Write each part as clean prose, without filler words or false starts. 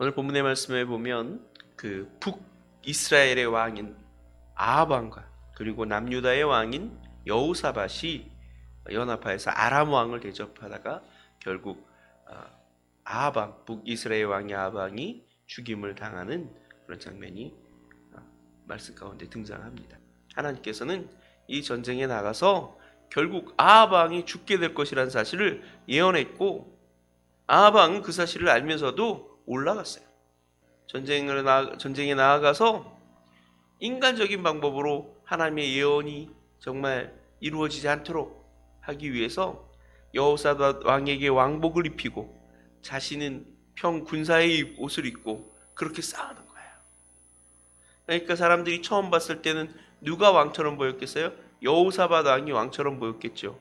오늘 본문의 말씀에 보면 그 북이스라엘의 왕인 아합 왕과 그리고 남유다의 왕인 여호사밧이 연합하여서 아람 왕을 대접하다가 결국 아합 왕, 북이스라엘 왕이 아합 왕이 죽임을 당하는 그런 장면이 말씀 가운데 등장합니다. 하나님께서는 이 전쟁에 나가서 결국 아합 왕이 죽게 될 것이라는 사실을 예언했고, 아합 왕은 그 사실을 알면서도 올라갔어요. 전쟁에 나아가서 인간적인 방법으로 하나님의 예언이 정말 이루어지지 않도록 하기 위해서 여호사밧 왕에게 왕복을 입히고 자신은 군사의 옷을 입고 그렇게 싸우는 거예요. 그러니까 사람들이 처음 봤을 때는 누가 왕처럼 보였겠어요? 여호사밧 왕이 왕처럼 보였겠죠.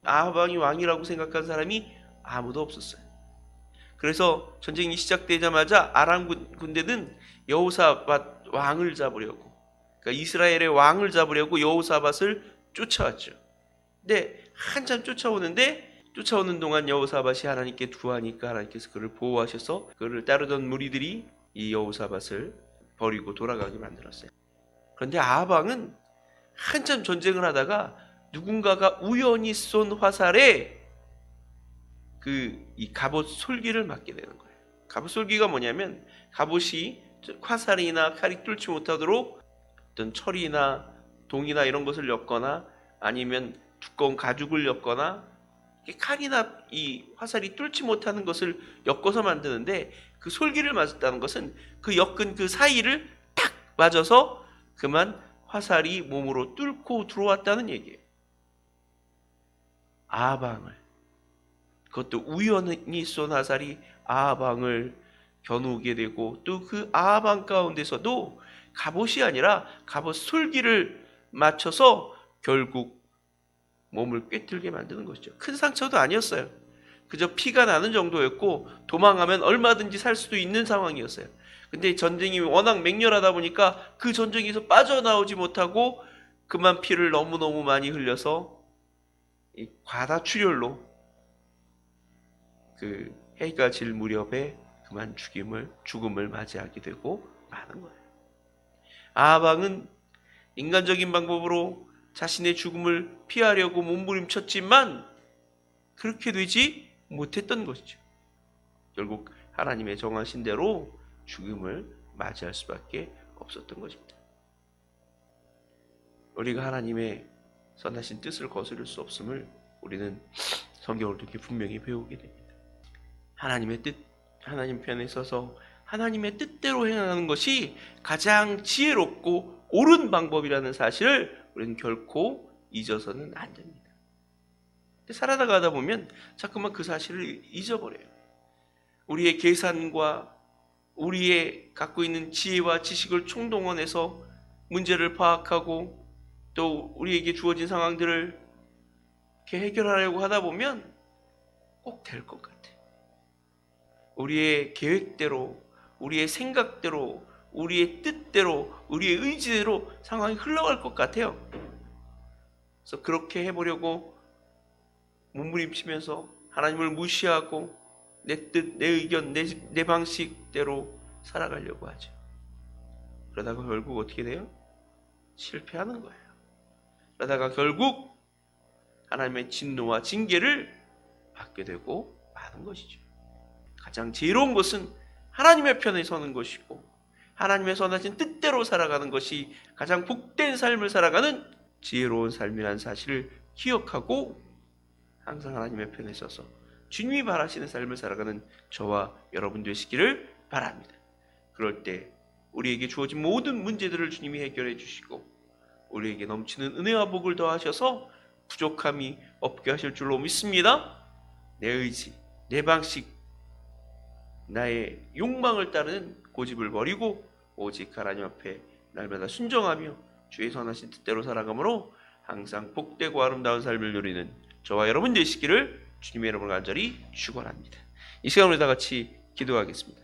아합 왕이 왕이라고 생각한 사람이 아무도 없었어요. 그래서 전쟁이 시작되자마자 아람 군대는 여호사밧 왕을 잡으려고, 그러니까 이스라엘의 왕을 잡으려고 여호사밧을 쫓아왔죠. 근데 한참 쫓아오는 동안 여호사밧이 하나님께 두하니까 하나님께서 그를 보호하셔서 그를 따르던 무리들이 이 여호사밧을 버리고 돌아가게 만들었어요. 그런데 아합 왕은 한참 전쟁을 하다가 누군가가 우연히 쏜 화살에 이 갑옷 솔기를 맞게 되는 거예요. 갑옷 솔기가 뭐냐면, 갑옷이 화살이나 칼이 뚫지 못하도록 어떤 철이나 동이나 이런 것을 엮거나 아니면 두꺼운 가죽을 엮거나 칼이나 이 화살이 뚫지 못하는 것을 엮어서 만드는데, 그 솔기를 맞았다는 것은 그 엮은 그 사이를 탁 맞아서 그만 화살이 몸으로 뚫고 들어왔다는 얘기예요. 아합 왕을, 그것도 우연히 쏜 화살이 아합 왕을 겨누게 되고, 또 그 아합 왕 가운데서도 갑옷이 아니라 갑옷 솔기를 맞춰서 결국 몸을 꿰뚫게 만드는 것이죠. 큰 상처도 아니었어요. 그저 피가 나는 정도였고 도망하면 얼마든지 살 수도 있는 상황이었어요. 근데 전쟁이 워낙 맹렬하다 보니까 그 전쟁에서 빠져나오지 못하고 그만 피를 너무너무 많이 흘려서 이 과다출혈로 그 해가 질 무렵에 그만 죽음을 맞이하게 되고 마는 거예요. 아합 왕은 인간적인 방법으로 자신의 죽음을 피하려고 몸부림쳤지만 그렇게 되지 못했던 것이죠. 결국 하나님의 정하신 대로 죽음을 맞이할 수밖에 없었던 것입니다. 우리가 하나님의 선하신 뜻을 거스를 수 없음을 우리는 성경을 통해 분명히 배우게 됩니다. 하나님의 뜻, 하나님 편에 서서 하나님의 뜻대로 행하는 것이 가장 지혜롭고 옳은 방법이라는 사실을 우리는 결코 잊어서는 안 됩니다. 살아나가다 보면 자꾸만 그 사실을 잊어버려요. 우리의 계산과 우리의 갖고 있는 지혜와 지식을 총동원해서 문제를 파악하고 또 우리에게 주어진 상황들을 이렇게 해결하려고 하다 보면 꼭 될 것 같아요. 우리의 계획대로, 우리의 생각대로, 우리의 뜻대로, 우리의 의지대로 상황이 흘러갈 것 같아요. 그래서 그렇게 해보려고 몸부림치면서 하나님을 무시하고 내 뜻, 내 의견, 내 방식대로 살아가려고 하죠. 그러다가 결국 어떻게 돼요? 실패하는 거예요. 그러다가 결국 하나님의 진노와 징계를 받게 되고 마는 것이죠. 가장 지혜로운 것은 하나님의 편에 서는 것이고 하나님의 선하신 뜻대로 살아가는 것이 가장 복된 삶을 살아가는 지혜로운 삶이라는 사실을 기억하고 항상 하나님의 편에 서서 주님이 바라시는 삶을 살아가는 저와 여러분 되시기를 바랍니다. 그럴 때 우리에게 주어진 모든 문제들을 주님이 해결해 주시고 우리에게 넘치는 은혜와 복을 더하셔서 부족함이 없게 하실 줄로 믿습니다. 내 의지, 내 방식, 나의 욕망을 따르는 고집을 버리고 오직 하나님 앞에 날마다 순종하며 주의 선하신 뜻대로 살아가므로 항상 복되고 아름다운 삶을 누리는 저와 여러분 되시기를 주님의 이름으로 간절히 축원합니다. 이 시간 우리 다 같이 기도하겠습니다.